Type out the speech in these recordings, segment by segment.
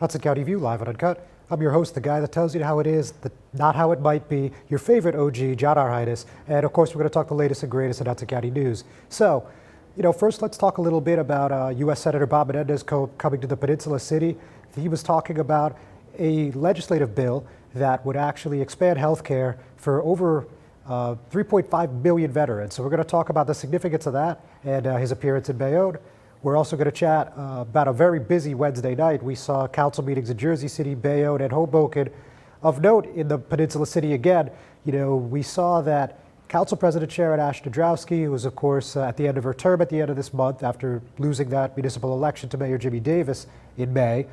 Hudson County View, live and uncut. I'm your host, the guy that tells you how it is, not how it might be, your favorite OG, John R. Heinis. And of course, we're going to talk the latest and greatest in Hudson County news. So, first let's talk a little bit about U.S. Senator Bob Menendez coming to the Peninsula City. He was talking about a legislative bill that would actually expand health care for over 3.5 million veterans. So we're going to talk about the significance of that and his appearance in Bayonne. We're also going to chat about a very busy Wednesday night. We saw council meetings in Jersey City, Bayonne, and Hoboken. Of note, in the Peninsula City again, we saw that Council President Sharon Ashdodrowski, who was, of course, at the end of her term at the end of this month after losing that municipal election to Mayor Jimmy Davis in May,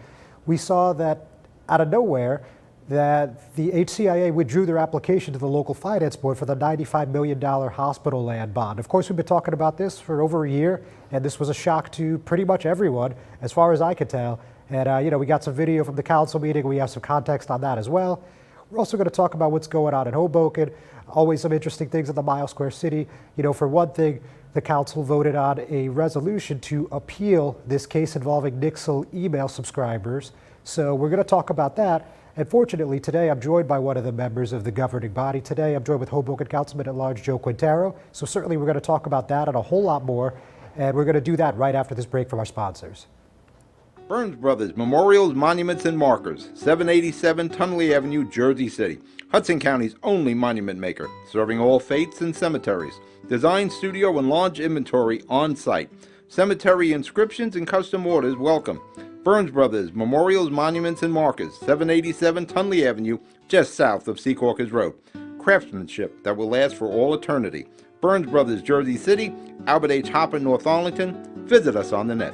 we saw that out of nowhere, that the HCIA withdrew their application to the local finance board for the $95 million hospital land bond. Of course, we've been talking about this for over a year, and this was a shock to pretty much everyone, as far as I could tell. And, we got some video from the council meeting. We have some context on that as well. We're also going to talk about what's going on in Hoboken. Always some interesting things in the Mile Square City. For one thing, the council voted on a resolution to appeal this case involving Nixle email subscribers. So we're going to talk about that. And fortunately, today I'm joined by one of the members of the governing body. Today I'm joined with Hoboken Councilman-at-Large Joe Quintero. So certainly we're going to talk about that and a whole lot more. And we're going to do that right after this break from our sponsors. Burns Brothers Memorials, Monuments, and Markers, 787 Tunley Avenue, Jersey City. Hudson County's only monument maker, serving all faiths and cemeteries. Design, studio, and large inventory on site. Cemetery inscriptions and custom orders welcome. Burns Brothers Memorials, Monuments, and Markers, 787 Tunley Avenue, just south of Secaucus Road. Craftsmanship that will last for all eternity. Burns Brothers, Jersey City, Albert H. Hopper, North Arlington. Visit us on the net.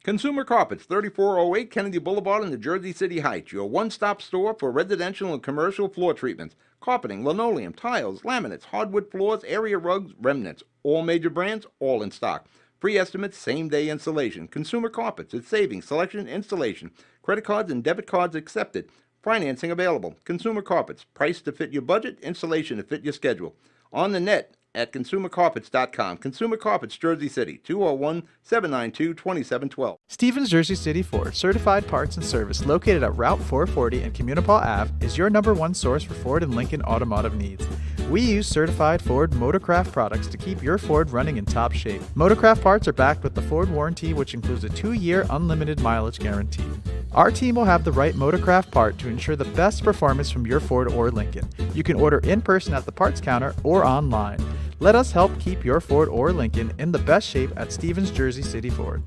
Consumer Carpets, 3408 Kennedy Boulevard in the Jersey City Heights, your one-stop store for residential and commercial floor treatments, carpeting, linoleum, tiles, laminates, hardwood floors, area rugs, remnants, all major brands, all in stock. Free estimates, same-day installation. Consumer Carpets, it's savings, selection, installation. Credit cards and debit cards accepted. Financing available. Consumer Carpets, price to fit your budget, installation to fit your schedule. On the net at consumercarpets.com. Consumer Carpets, Jersey City, 201-792-2712. Stevens Jersey City Ford, certified parts and service located at Route 440 and Communipaw Ave, is your #1 source for Ford and Lincoln automotive needs. We use certified Ford Motorcraft products to keep your Ford running in top shape. Motorcraft parts are backed with the Ford warranty, which includes a 2-year unlimited mileage guarantee. Our team will have the right Motorcraft part to ensure the best performance from your Ford or Lincoln. You can order in person at the parts counter or online. Let us help keep your Ford or Lincoln in the best shape at Stevens Jersey City Ford.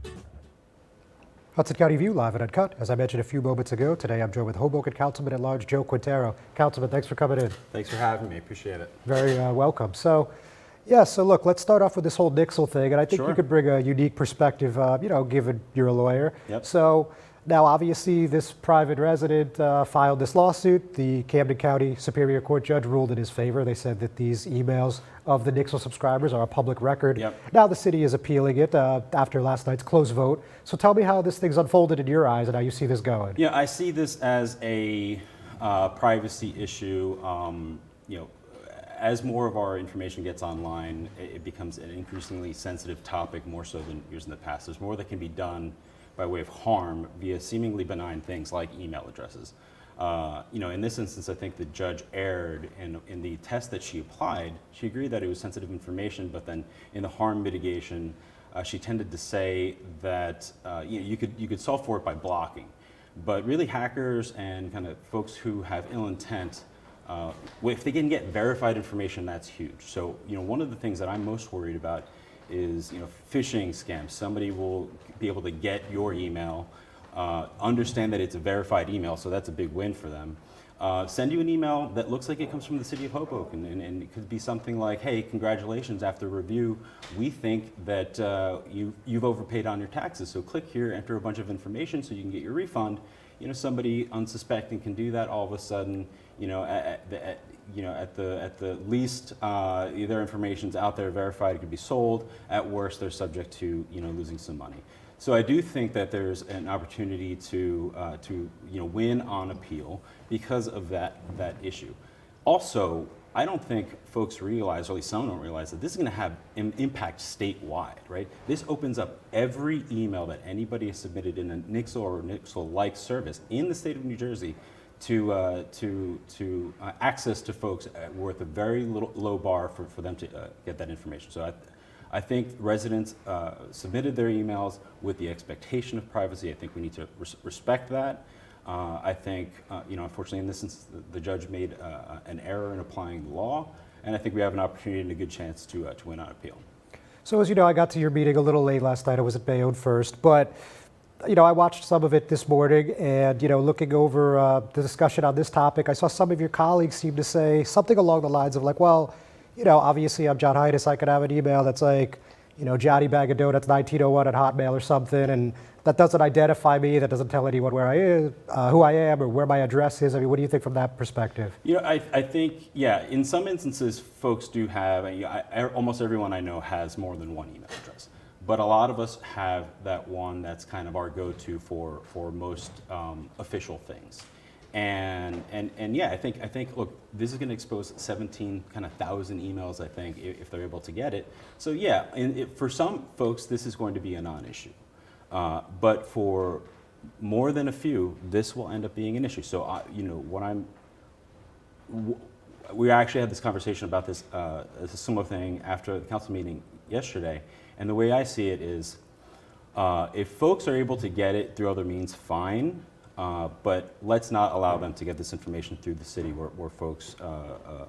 Hudson County View, live and uncut. As I mentioned a few moments ago, today I'm joined with Hoboken Councilman-at-Large Joe Quintero. Councilman, thanks for coming in. Thanks for having me. Appreciate it. Very welcome. So look, let's start off with this whole Nixle thing, and I think you could bring a unique perspective, given you're a lawyer. Yep. So now, obviously, this private resident filed this lawsuit. The Camden County Superior Court judge ruled in his favor. They said that these emails of the Nixle subscribers are a public record. Yep. Now the city is appealing it after last night's close vote. So tell me how this thing's unfolded in your eyes and how you see this going. Yeah, I see this as a privacy issue. As more of our information gets online, it becomes an increasingly sensitive topic, more so than years in the past. There's more that can be done by way of harm via seemingly benign things like email addresses. In this instance, I think the judge erred in the test that she applied. She agreed that it was sensitive information, but then in the harm mitigation, she tended to say that you could solve for it by blocking. But really, hackers and kind of folks who have ill intent, if they can get verified information, that's huge. So one of the things that I'm most worried about is phishing scams. Somebody will be able to get your email, understand that it's a verified email, so that's a big win for them. Send you an email that looks like it comes from the city of Hoboken, and it could be something like, hey, congratulations, after review, we think that you've overpaid on your taxes, so click here, enter a bunch of information so you can get your refund. Somebody unsuspecting can do that all of a sudden, at the least, their information's out there, verified, it could be sold. At worst, they're subject to losing some money. So I do think that there's an opportunity to win on appeal because of that issue. Also, I don't think folks realize, or at least some don't realize, that this is going to have an impact statewide, right? This opens up every email that anybody has submitted in a Nixle or Nixle-like service in the state of New Jersey to access to folks worth a very low bar for them to get that information. So I think residents submitted their emails with the expectation of privacy. I think we need to respect that. I think, unfortunately in this instance, the judge made an error in applying the law, and I think we have an opportunity and a good chance to win on appeal. So as you know, I got to your meeting a little late last night. I was at Bayonne first, but I watched some of it this morning, and looking over the discussion on this topic, I saw some of your colleagues seem to say something along the lines of like, well, obviously I'm John Heinis, I could have an email that's like, Johnny Bag of Donuts 1901 at Hotmail or something, and that doesn't identify me, that doesn't tell anyone where I am, who I am, or where my address is. I mean, what do you think from that perspective? I think, yeah, in some instances, folks do have, almost everyone I know has more than one email address. But a lot of us have that one that's kind of our go-to for most official things. And yeah, I think look, this is going to expose 17,000 emails, I think, if they're able to get it. So yeah, for some folks, this is going to be a non-issue. But for more than a few, this will end up being an issue. So we actually had this conversation about this, a similar thing after the council meeting yesterday. And the way I see it is, if folks are able to get it through other means, fine. But let's not allow them to get this information through the city where folks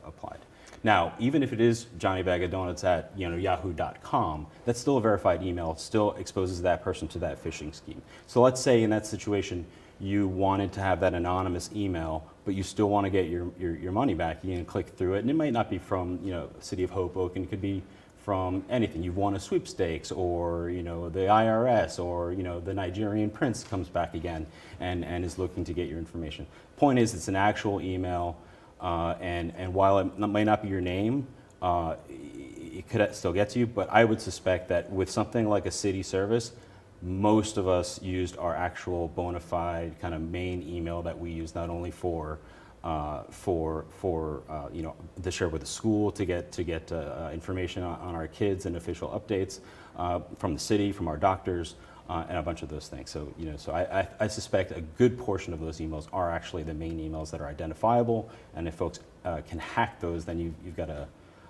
applied. Now, even if it is Johnny Bag of Donuts at yahoo.com, that's still a verified email. It still exposes that person to that phishing scheme. So let's say in that situation you wanted to have that anonymous email, but you still want to get your money back. You can click through it, and it might not be from City of Hoboken. It could be from anything. You've won a sweepstakes, or the IRS, or the Nigerian prince comes back again and is looking to get your information. Point is, it's an actual email, and while it might not be your name, it could still get to you. But I would suspect that with something like a city service, most of us used our actual bona fide kind of main email that we use not only to share with the school, to get information on our kids and official updates from the city, from our doctors, and a bunch of those things. So I suspect a good portion of those emails are actually the main emails that are identifiable, and if folks can hack those, then you've got a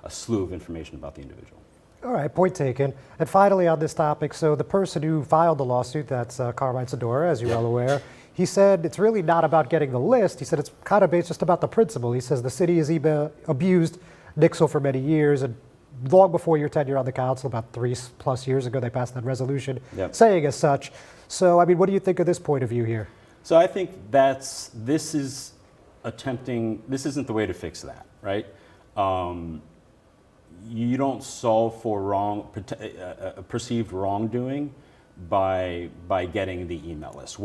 slew of information about the individual. All right, point taken. And finally on this topic, so the person who filed the lawsuit, that's Carmine Sadora, as you're well aware, he said it's really not about getting the list. He said it's kind of based just about the principle. He says the city has abused Nixle for many years, and long before your tenure on the council, about 3+ years ago, they passed that resolution saying as such. So, I mean, what do you think of this point of view here? So I think this isn't the way to fix that, right? You don't solve for perceived wrongdoing by getting the email list.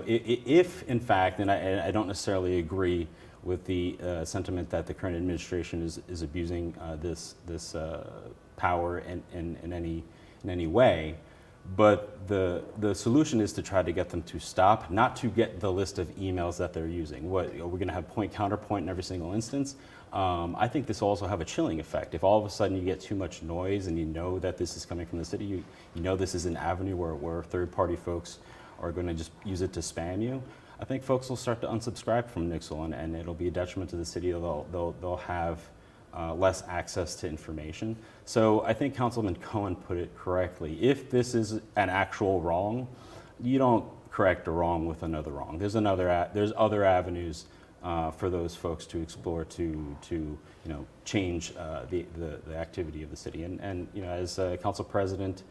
If in fact, and I don't necessarily agree with the sentiment that the current administration is abusing this power in any way, but the solution is to try to get them to stop, not to get the list of emails that they're using. We're going to have point counterpoint in every single instance. I think this will also have a chilling effect. If all of a sudden you get too much noise and you know that this is coming from the city, you know this is an avenue where third-party folks are going to just use it to spam you, I think folks will start to unsubscribe from Nixle, and it'll be a detriment to the city. They'll have less access to information. So I think Councilman Cohen put it correctly. If this is an actual wrong, you don't correct a wrong with another wrong. There's other avenues for those folks to explore to change the activity of the city. And as Council President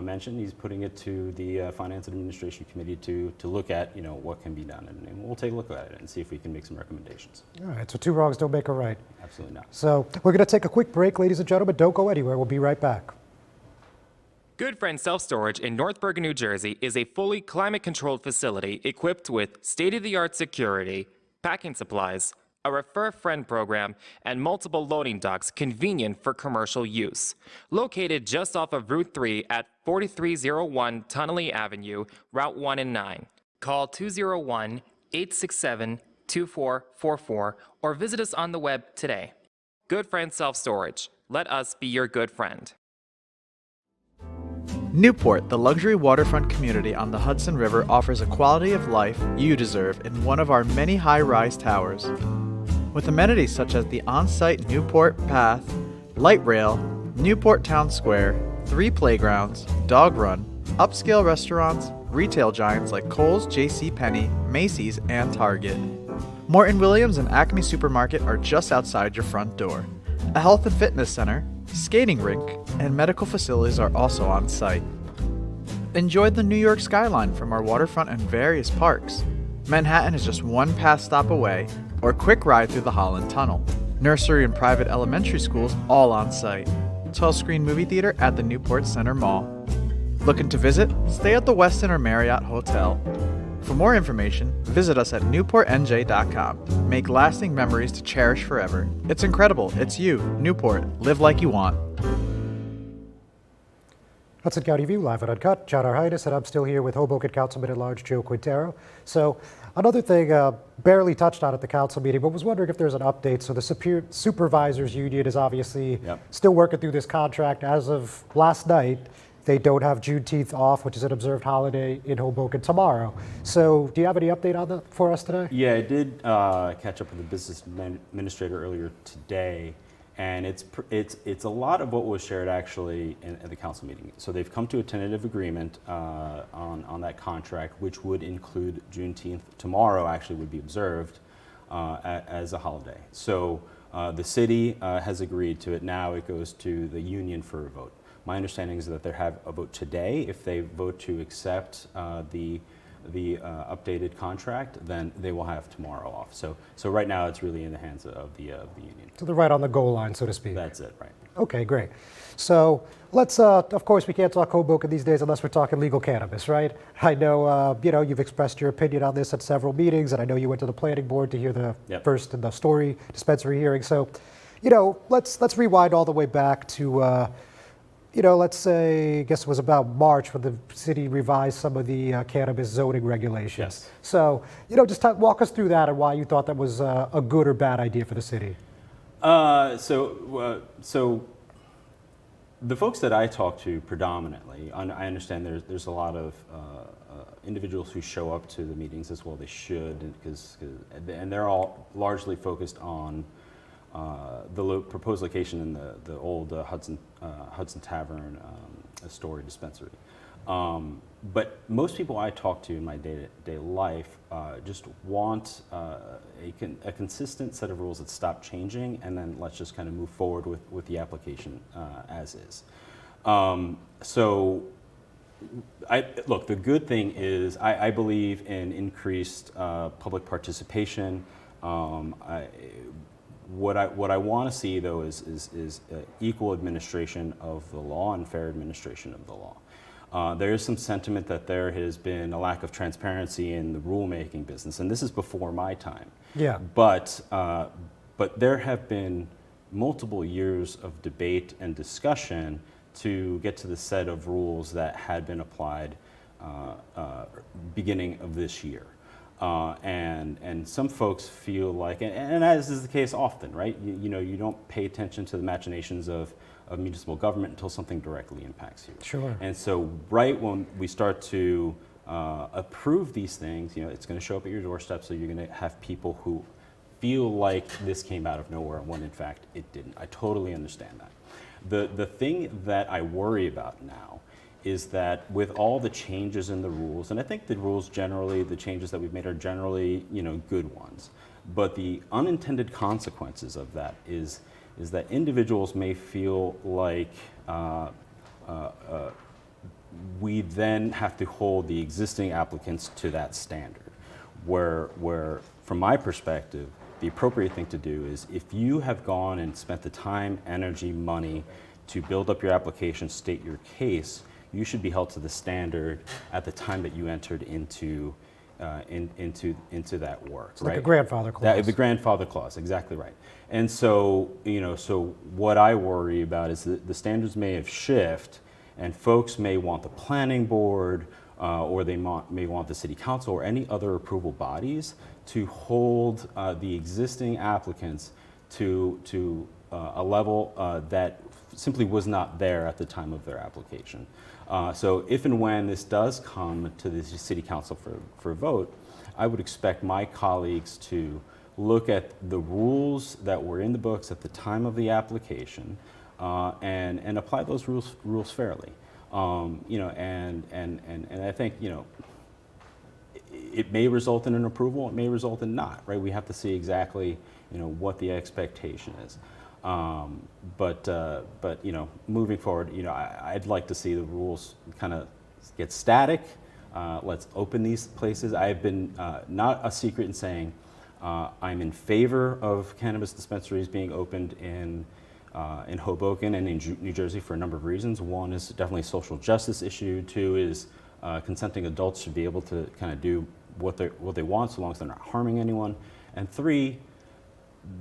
mentioned, he's putting it to the Finance and Administration Committee to look at what can be done, and we'll take a look at it and see if we can make some recommendations. All right, so two wrongs don't make a right. Absolutely not. So we're going to take a quick break, ladies and gentlemen. Don't go anywhere. We'll be right back. Good Friend Self Storage in North Bergen, New Jersey is a fully climate-controlled facility equipped with state-of-the-art security, packing supplies, a Refer a Friend program, and multiple loading docks convenient for commercial use. Located just off of Route 3 at 4301 Tunnelly Avenue, Route 1 and 9. Call 201-867-8888 2444 or visit us on the web today. Good Friend Self-Storage. Let us be your good friend. Newport, the luxury waterfront community on the Hudson River, offers a quality of life you deserve in one of our many high-rise towers. With amenities such as the on-site Newport Path, light rail, Newport Town Square, 3 playgrounds, dog run, upscale restaurants, retail giants like Kohl's, JCPenney, Macy's, and Target. Morton Williams and Acme Supermarket are just outside your front door. A health and fitness center, skating rink, and medical facilities are also on site. Enjoy the New York skyline from our waterfront and various parks. Manhattan is just one path stop away, or a quick ride through the Holland Tunnel. Nursery and private elementary schools all on site. 12-screen movie theater at the Newport Center Mall. Looking to visit? Stay at the Westin or Marriott Hotel. For more information, visit us at newportnj.com. Make lasting memories to cherish forever. It's incredible. It's you, Newport. Live like you want. Hudson County View, live and uncut. John R. Heinis, and I'm still here with Hoboken Councilman-at-Large Joe Quintero. So another thing barely touched on at the council meeting, but was wondering if there's an update. So the Supervisors Union is obviously still working through this contract. As of last night, they don't have Juneteenth off, which is an observed holiday in Hoboken tomorrow. So do you have any update on that for us today? Yeah, I did catch up with the business administrator earlier today, and it's a lot of what was shared actually at the council meeting. So they've come to a tentative agreement on that contract, which would include Juneteenth. Tomorrow actually would be observed as a holiday. So the city has agreed to it. Now it goes to the union for a vote. My understanding is that they have a vote today. If they vote to accept the updated contract, then they will have tomorrow off. So right now it's really in the hands of the union. So they're right on the goal line, so to speak. That's it, right. Okay, great. So let's, of course, we can't talk Hoboken these days unless we're talking legal cannabis, right? I know, you've expressed your opinion on this at several meetings, and I know you went to the planning board to hear the first in the story dispensary hearing. So, let's rewind all the way back to, let's say, I guess it was about March when the city revised some of the cannabis zoning regulations. Yes. So, just walk us through that and why you thought that was a good or bad idea for the city. So the folks that I talk to predominantly, I understand there's a lot of individuals who show up to the meetings as well. They should, and they're all largely focused on the proposed location in the old Hudson Tavern Astoria dispensary. But most people I talk to in my day-to-day life just want a consistent set of rules that stop changing, and then let's just kind of move forward with the application as is. Look, the good thing is I believe in increased public participation. What I want to see, though, is equal administration of the law and fair administration of the law. There is some sentiment that there has been a lack of transparency in the rulemaking business, and this is before my time. Yeah. But there have been multiple years of debate and discussion to get to the set of rules that had been applied beginning of this year. And some folks feel like, and as is the case often, right? You don't pay attention to the machinations of municipal government until something directly impacts you. Sure. And so right when we start to approve these things, it's going to show up at your doorstep, so you're going to have people who feel like this came out of nowhere when in fact it didn't. I totally understand that. The thing that I worry about now is that with all the changes in the rules, and I think the rules generally, the changes that we've made are generally, good ones, but the unintended consequences of that is that individuals may feel like we then have to hold the existing applicants to that standard, where from my perspective, the appropriate thing to do is if you have gone and spent the time, energy, money to build up your application, state your case, you should be held to the standard at the time that you entered into that work. It's like a grandfather clause. The grandfather clause, exactly right. And so, so what I worry about is that the standards may have shifted, and folks may want the planning board or they may want the city council or any other approval bodies to hold the existing applicants to a level that simply was not there at the time of their application. So if and when this does come to the city council for a vote, I would expect my colleagues to look at the rules that were in the books at the time of the application and apply those rules fairly. And I think, it may result in an approval, it may result in not, right? We have to see exactly, what the expectation is. But moving forward, I'd like to see the rules kind of get static. Let's open these places. I've been not a secret in saying I'm in favor of cannabis dispensaries being opened in Hoboken and in New Jersey for a number of reasons. One is definitely a social justice issue. Two is consenting adults should be able to kind of do what they want so long as they're not harming anyone. And three,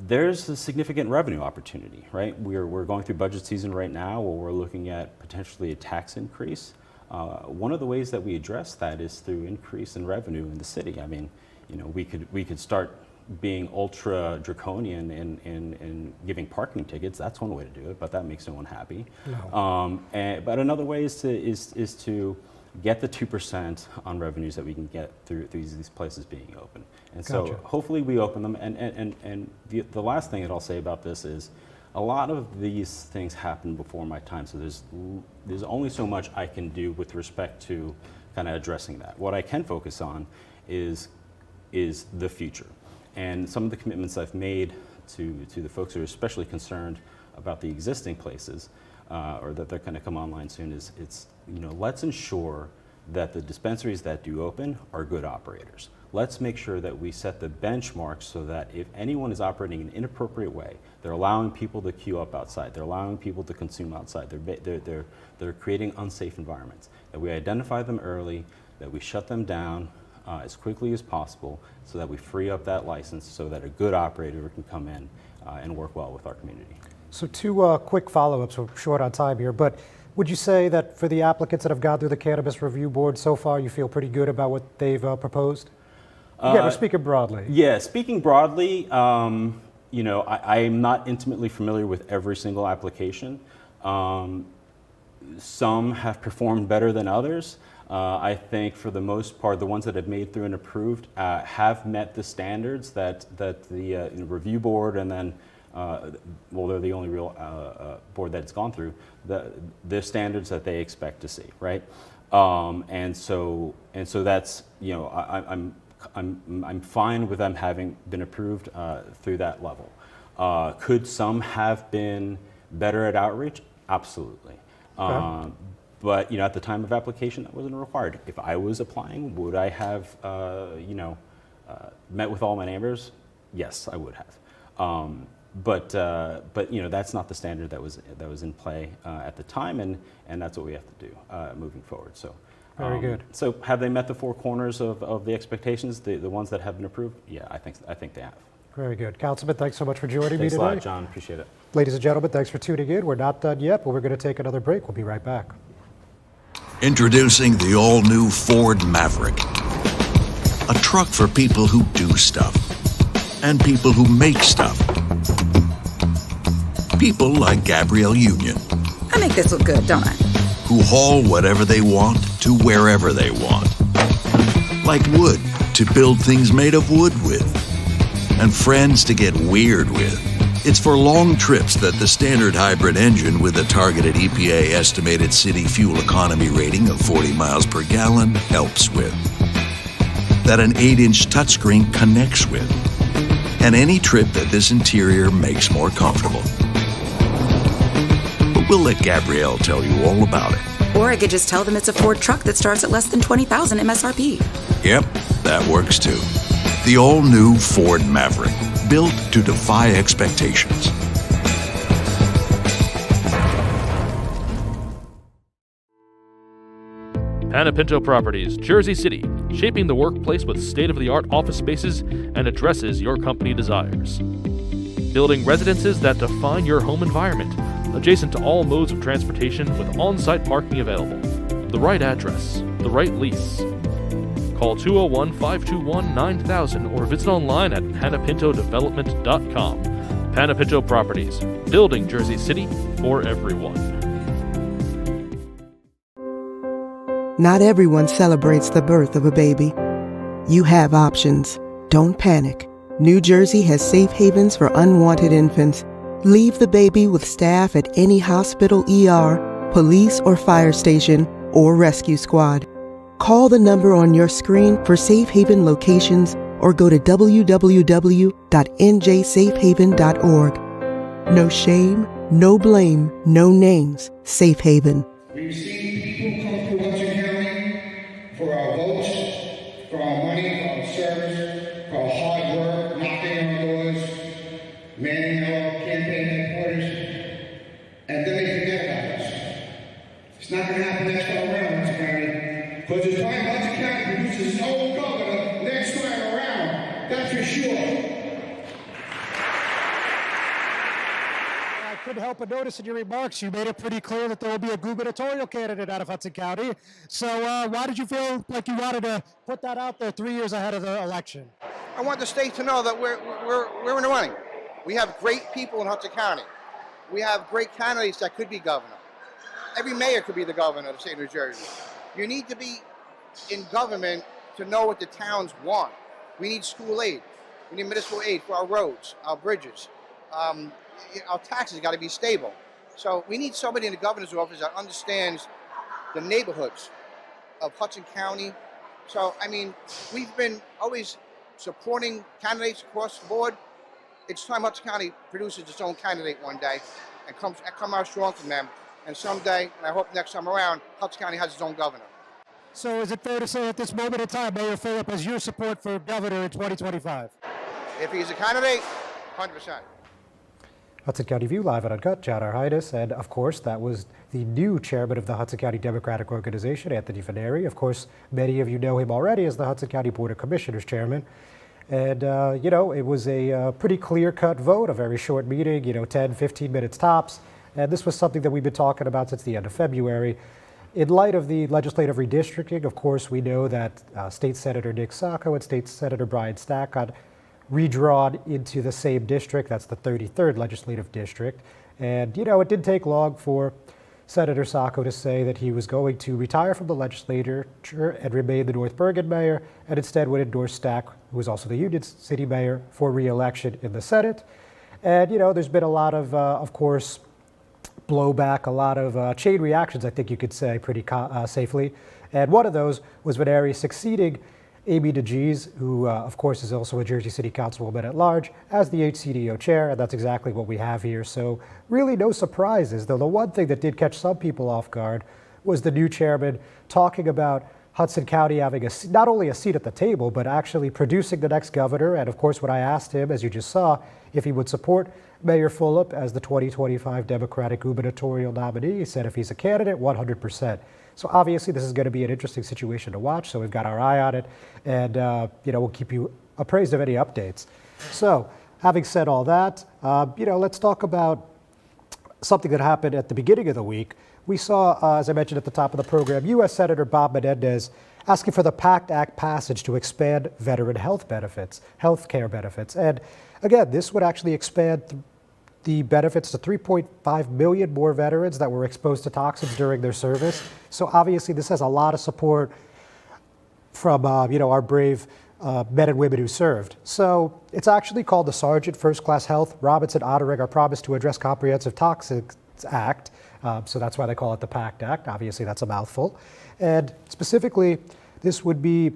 there's a significant revenue opportunity, right? We're going through budget season right now where we're looking at potentially a tax increase. One of the ways that we address that is through increase in revenue in the city. I mean, we could start being ultra draconian in giving parking tickets. That's one way to do it, but that makes no one happy. No. But another way is to get the 2% on revenues that we can get through these places being open. And Gotcha. So hopefully we open them. And the last thing that I'll say about this is a lot of these things happened before my time. So there's only so much I can do with respect to kind of addressing that. What I can focus on is the future. And some of the commitments I've made to the folks who are especially concerned about the existing places, or that they're going to come online soon, is let's ensure that the dispensaries that do open are good operators. Let's make sure that we set the benchmarks so that if anyone is operating in an inappropriate way, they're allowing people to queue up outside, they're allowing people to consume outside, they're creating unsafe environments, that we identify them early, that we shut them down as quickly as possible so that we free up that license so that a good operator can come in and work well with our community. So two quick follow-ups. We're short on time here, but would you say that for the applicants that have gone through the Cannabis Review Board so far, you feel pretty good about what they've proposed? Again, we're speaking broadly. Yeah, speaking broadly, I'm not intimately familiar with every single application. Some have performed better than others. I think for the most part, the ones that have made through and approved have met the standards that the review board and then, they're the only real board that's gone through, the standards that they expect to see, right? And so that's, I'm fine with them having been approved through that level. Could some have been better at outreach? Absolutely. Okay. But at the time of application, that wasn't required. If I was applying, would I have met with all my neighbors? Yes, I would have. But that's not the standard that was in play at the time, and that's what we have to do moving forward. So. Very good. So have they met the four corners of the expectations, the ones that have been approved? Yeah, I think they have. Very good. Councilman, thanks so much for joining me Thanks today. a lot, John. Appreciate it. Ladies and gentlemen, thanks for tuning in. We're not done yet, but we're going to take another break. We'll be right back. Introducing the all-new Ford Maverick. A truck for people who do stuff. And people who make stuff. People like Gabrielle Union. I make this look good, don't I? Who haul whatever they want to wherever they want. Like wood to build things made of wood with. And friends to get weird with. It's for long trips that the standard hybrid engine with a targeted EPA estimated city fuel economy rating of 40 miles per gallon helps with. That an 8-inch touchscreen connects with. And any trip that this interior makes more comfortable. But we'll let Gabrielle tell you all about it. Or I could just tell them it's a Ford truck that starts at less than $20,000 MSRP. Yep, that works too. The all-new Ford Maverick, built to defy expectations. Panepinto Properties, Jersey City, shaping the workplace with state-of-the-art office spaces and addresses your company desires. Building residences that define your home environment, adjacent to all modes of transportation with on-site parking available. The the right address, the right lease. Call 201-521-9000 or visit online at panapintodevelopment.com. Panapinto Properties, building Jersey City for everyone. Not everyone celebrates the birth of a baby. You have options. Don't panic. New Jersey has safe havens for unwanted infants. Leave the baby with staff at any hospital, ER, police or fire station, or rescue squad. Call the number on your screen for safe haven locations or go to www.njsafehaven.org. No shame, no blame, no names. Safe Haven. We've seen people come through Hudson County for our votes, for our money, for our service, for our hard work, knocking on doors, manning our campaign headquarters, and then they forget about us. It's not going to happen next time around, Hudson County, because it's time Hudson County produces its own governor next time around. That's for sure. I couldn't help but notice in your remarks, you made it pretty clear that there will be a gubernatorial candidate out of Hudson County. So why did you feel like you wanted to put that out there 3 years ahead of the election? I want the state to know that we're in the running. We have great people in Hudson County. We have great candidates that could be governor. Every mayor could be the governor of the state of New Jersey. You need to be in government to know what the towns want. We need school aid. We need municipal aid for our roads, our bridges. Our taxes got to be stable. So we need somebody in the governor's office that understands the neighborhoods of Hudson County. So, I mean, we've been always supporting candidates across the board. It's time Hudson County produces its own candidate one day and come out strong from them. And someday, and I hope next time around, Hudson County has its own governor. So is it fair to say at this moment in time, Mayor Phillip has your support for governor in 2025? If he's a candidate, 100%. Hudson County View, live and uncut, Jadar Heinis, and of course that was the new chairman of the Hudson County Democratic Organization, Anthony Veneri. Of course, many of you know him already as the Hudson County Board of Commissioners chairman. And, you know, it was a pretty clear-cut vote, a very short meeting, 10, 15 minutes tops. And this was something that we've been talking about since the end of February. In light of the legislative redistricting, of course, we know that State Senator Nick Sacco and State Senator Brian Stack got redrawn into the same district. That's the 33rd legislative district. And, it didn't take long for Senator Sacco to say that he was going to retire from the legislature and remain the North Bergen mayor, and instead would endorse Stack, who was also the Union City mayor, for re-election in the Senate. And, there's been a lot of course, blowback, a lot of chain reactions, I think you could say pretty safely. And one of those was Veneri succeeding Amy DeGees, who, of course, is also a Jersey City Councilwoman-at-Large, as the HCDO chair, and that's exactly what we have here. So really no surprises, though the one thing that did catch some people off guard was the new chairman talking about Hudson County having not only a seat at the table, but actually producing the next governor. And of course, when I asked him, as you just saw, if he would support Mayor Phillip as the 2025 Democratic gubernatorial nominee, he said if he's a candidate, 100%. So obviously this is going to be an interesting situation to watch. So we've got our eye on it, and we'll keep you appraised of any updates. So having said all that, let's talk about something that happened at the beginning of the week. We saw, as I mentioned at the top of the program, U.S. Senator Bob Menendez asking for the PACT Act passage to expand veteran health care benefits. And again, this would actually expand the benefits to 3.5 million more veterans that were exposed to toxins during their service. So obviously this has a lot of support from our brave men and women who served. So it's actually called the Sergeant First Class Health Robinson honoring our promise to address Comprehensive Toxins Act. So that's why they call it the PACT Act. Obviously that's a mouthful. And specifically, this would be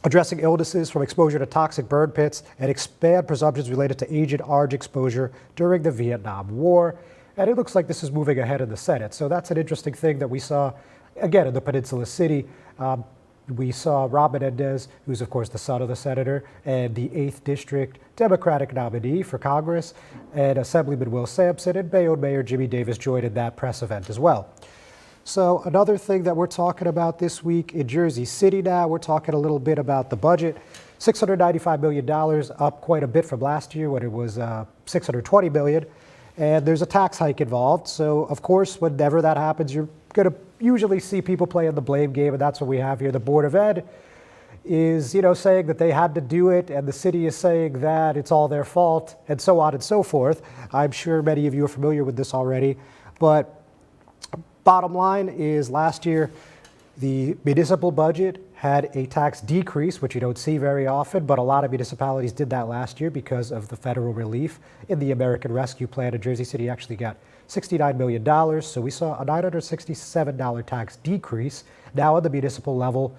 addressing illnesses from exposure to toxic burn pits and expand presumptions related to Agent Orange exposure during the Vietnam War. And it looks like this is moving ahead in the Senate. So that's an interesting thing that we saw, again, in the Peninsula City. We saw Rob Menendez, who's of course the son of the senator, and the 8th District Democratic nominee for Congress, and Assemblyman Will Sampson and Bayonne Mayor Jimmy Davis joined in that press event as well. So another thing that we're talking about this week in Jersey City now, we're talking a little bit about the budget. $695 million, up quite a bit from last year when it was $620 million. And there's a tax hike involved. So of course, whenever that happens, you're going to usually see people playing the blame game, and that's what we have here. The Board of Ed is, saying that they had to do it, and the city is saying that it's all their fault, and so on and so forth. I'm sure many of you are familiar with this already, but bottom line is last year, the municipal budget had a tax decrease, which you don't see very often, but a lot of municipalities did that last year because of the federal relief in the American Rescue Plan. And Jersey City actually got $69 million, so we saw a $967 tax decrease. Now at the municipal level,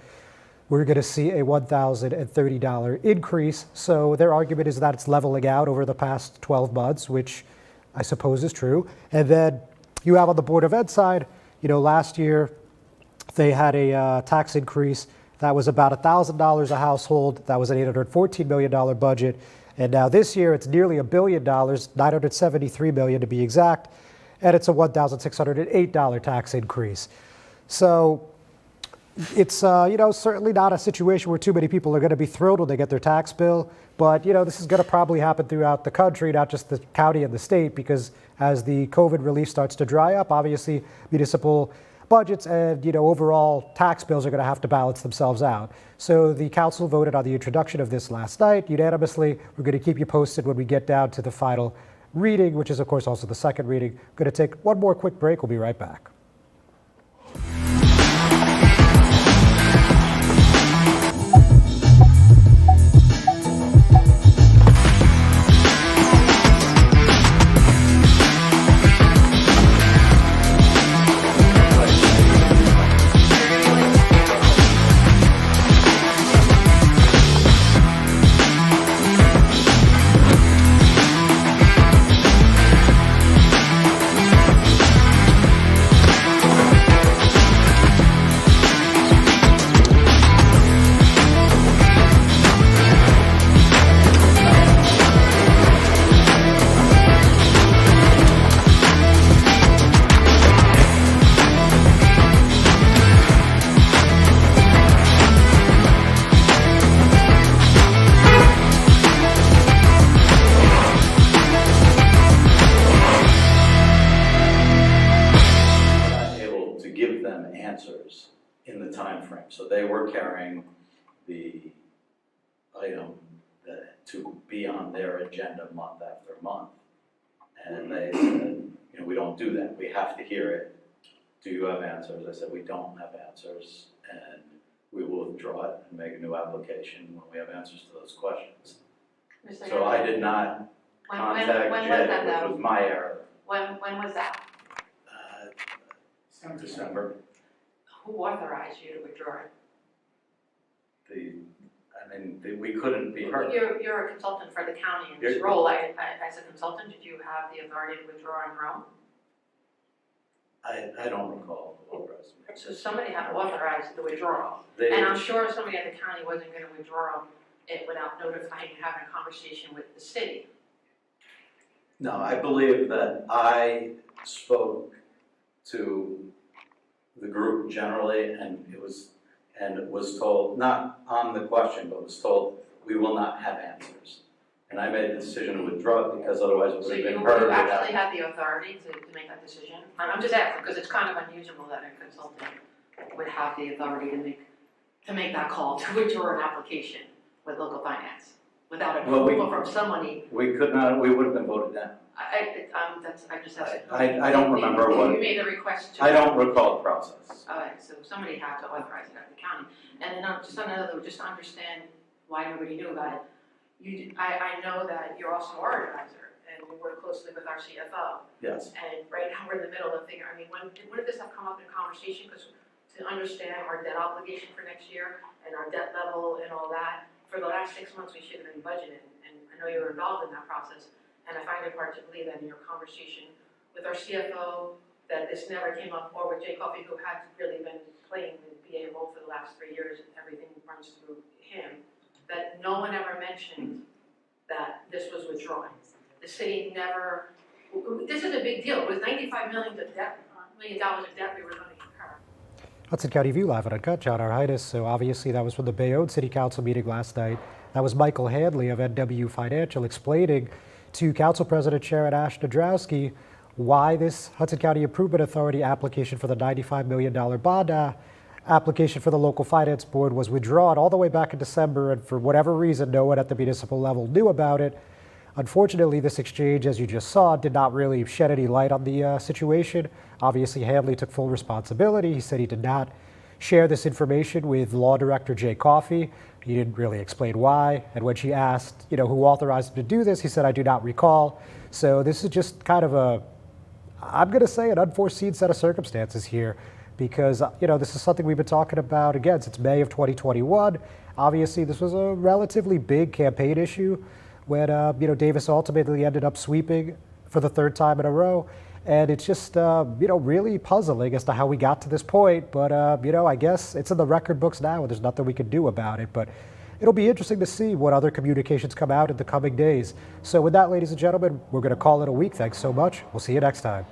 we're going to see a $1,030 increase. So their argument is that it's leveling out over the past 12 months, which I suppose is true. And then you have on the Board of Ed side, last year they had a tax increase that was about $1,000 a household. That was an $814 million budget. And now this year it's nearly $1 billion, $973 million to be exact, and it's a $1,608 tax increase. So it's certainly not a situation where too many people are going to be thrilled when they get their tax bill, but this is going to probably happen throughout the country, not just the county and the state, because as the COVID relief starts to dry up, obviously municipal budgets and overall tax bills are going to have to balance themselves out. So the council voted on the introduction of this last night unanimously. We're going to keep you posted when we get down to the final reading, which is of course also the second reading. Going to take one more quick break. We'll be right back. in the time frame. So they were carrying the item to be on their agenda month after month. And they said, you know, we don't do that. We have to hear it. Do you have answers? I said, we don't have answers, and we will withdraw it and make a new application when we have answers to those questions. So I did not contact Jed, which was my error. When was that? December. Who authorized you to withdraw it? We couldn't be heard. You're a consultant for the county in this role. As a consultant, did you have the authority to withdraw on your own? I don't recall authorizing. So somebody had authorized the withdrawal. And I'm sure somebody at the county wasn't going to withdraw it without notifying you, having a conversation with the city. No, I believe that I spoke to the group generally, and it was told, not on the question, but was told, we will not have answers. And I made the decision to withdraw it because otherwise it would have been heard. So you actually had the authority to make that decision? I'm just asking because it's kind of unusual that a consultant would have the authority to make that call to withdraw an application with local finance without approval from somebody. We could not. We would have been voted down. I just asked. I don't remember what. You made a request. I don't recall the process. Alright, so somebody had to authorize it at the county, and then just to understand why nobody knew about it. I know that you're also our advisor, and we work closely with our CFO. Yes. And right now we're in the middle of figuring. I mean, when did this have come up in conversation? Because to understand our debt obligation for next year and our debt level and all that, for the last 6 months we should have been budgeting, and I know you were involved in that process. And I find it hard to believe that in your conversation with our CFO that this never came up, or with Jay Coffey, who had really been playing the BA role for the last 3 years, and everything runs through him, that no one ever mentioned that this was withdrawn. The city never, this is a big deal. It was $95 million of debt we were going to incur. Hudson County View live and uncut. John Heinis. So obviously that was from the Bayonne City Council meeting last night. That was Michael Handley of NW Financial explaining to Council President Sharon Ash-Nadrowski why this Hudson County Improvement Authority application for the $95 million bond application for the local finance board was withdrawn all the way back in December, and for whatever reason, no one at the municipal level knew about it. Unfortunately, this exchange, as you just saw, did not really shed any light on the situation. Obviously, Hanley took full responsibility. He said he did not share this information with Law Director Jay Coffey. He didn't really explain why. And when she asked, who authorized him to do this, he said, "I do not recall." So this is just kind of I'm going to say an unforeseen set of circumstances here, because, this is something we've been talking about, again, since May of 2021. Obviously, this was a relatively big campaign issue when, Davis ultimately ended up sweeping for the third time in a row. And it's just, really puzzling as to how we got to this point. But, I guess it's in the record books now, and there's nothing we can do about it. But it'll be interesting to see what other communications come out in the coming days. So with that, ladies and gentlemen, we're going to call it a week. Thanks so much. We'll see you next time.